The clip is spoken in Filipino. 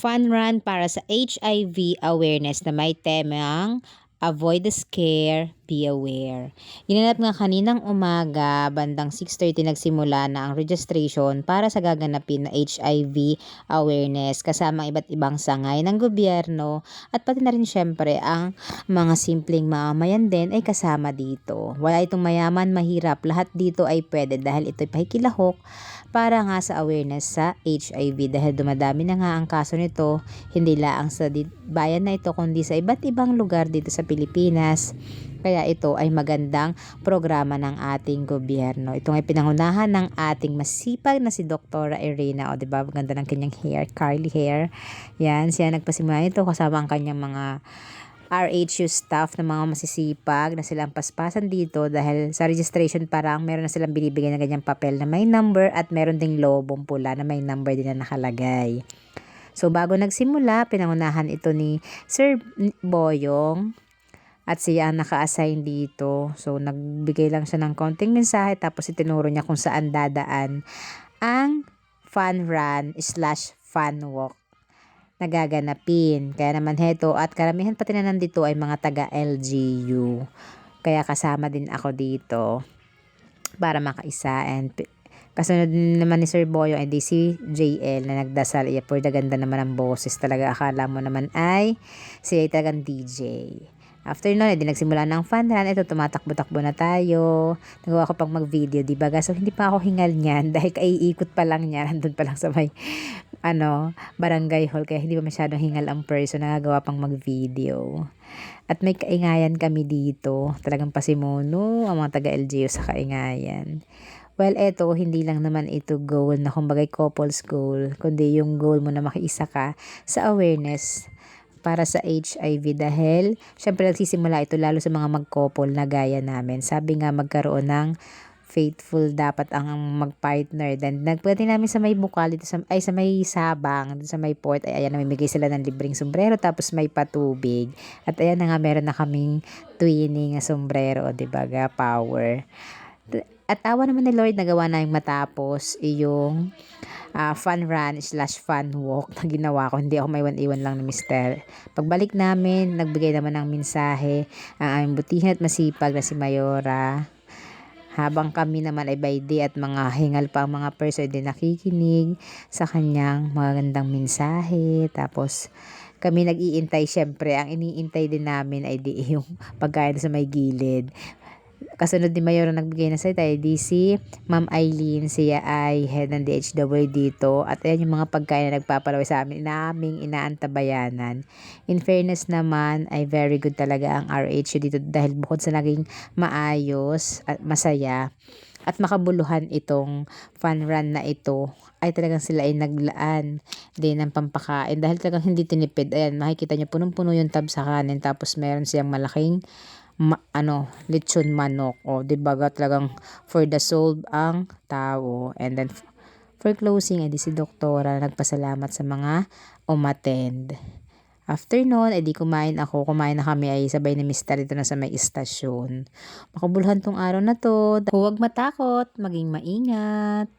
Fun run para sa HIV awareness na may temang Avoid the Scare, Be Aware. Ginanap nga kaninang umaga, bandang 6:30 nagsimula na ang registration para sa gaganapin na HIV awareness kasama ang iba't ibang sangay ng gobyerno at pati na rin syempre ang mga simpleng mamamayan din ay kasama dito. Wala itong mayaman, mahirap, lahat dito ay pwede dahil ito'y pakikilahok para nga sa awareness sa HIV dahil dumadami na nga ang kaso nito hindi lang sa bayan na ito kundi sa iba't ibang lugar dito sa Pilipinas. Kaya ito ay magandang programa ng ating gobyerno. Ito ay pinangunahan ng ating masipag na si Dr. Irena. O diba, maganda ng kanyang hair, curly hair. Yan, siya nagpasimula nito kasama ang kanyang mga RHU staff na mga masisipag na silang paspasan dito dahil sa registration parang meron na silang binibigay ng ganyang papel na may number at meron ding lobong pula na may number din na nakalagay. So bago nagsimula, pinangunahan ito ni Sir Boyong at siya ang naka-assign dito. So nagbigay lang siya ng konting mensahe tapos itinuro niya kung saan dadaan ang fun run/fun walk na gaganapin. Kaya naman heto at karamihan pati na nandito ay mga taga LGU. Kaya kasama din ako dito para makaisa and kasunod naman ni Sir Boyo ay di si JL na nagdasal. Iya, pwede ganda naman ang boses talaga. Akala mo naman ay siya ay talagang DJ. After nun, edi nagsimula ng fun run. Ito, tumatakbo-takbo na tayo. Nagawa ko pang mag-video, diba? So, hindi pa ako hingal niyan dahil kaiikot pa lang niya. Nandun pa lang sa may, barangay hall. Kaya hindi pa masyadong hingal ang person. Nagagawa pang mag-video. At may kaingayan kami dito. Talagang pasimuno ang mga taga-LGU sa kaingayan. Well, eto, hindi lang naman ito goal na kumbagay couples goal, kundi yung goal mo na makiisa ka sa awareness para sa HIV dahil syempre nagsisimula ito lalo sa mga mag-couple na gaya namin. Sabi nga magkaroon ng faithful dapat ang mag-partner. Then nagpwede namin sa may bukal dito sa may sabang, dito sa may port. Ay ayan, namimigay sila ng libreng sombrero tapos may patubig. At ayan na nga meron na kaming twinning sombrero, 'di ba? Power. At awa naman ni Lord nagawa na yung matapos yung fun run/fun walk na ginawa ko. Hindi ako may iwan lang ni Mister. Pagbalik namin, nagbigay naman ng mensahe ang aming butihan at masipag na si Mayora. Habang kami naman ay by day at mga hingal pa ang mga person din nakikinig sa kanyang magandang mensahe. Tapos kami nag-iintay syempre. Ang iniintay din namin ay di yung pagkain sa may gilid. Kasunod ni Mayor na nagbigay ng salita ay si Ma'am Eileen, siya ay head ng DHW dito at ayan yung mga pagkain na nagpapalaway sa amin naming inaantabayanan. In fairness naman ay very good talaga ang RHU dito dahil bukod sa naging maayos at masaya at makabuluhan itong fun run na ito ay talagang sila ay naglaan din ng pampakain dahil talagang hindi tinipid. Ayan, makikita nyo punong-puno yung tab sa kanin tapos meron siyang malaking lechon manok. O, diba talagang for the soul ang tao. And then, for closing, edi si doktora nagpasalamat sa mga umattend. After nun, edi kumain na kami ay sabay ni Mister dito na sa may istasyon. Makabuluhan tong araw na to. Huwag matakot, maging maingat.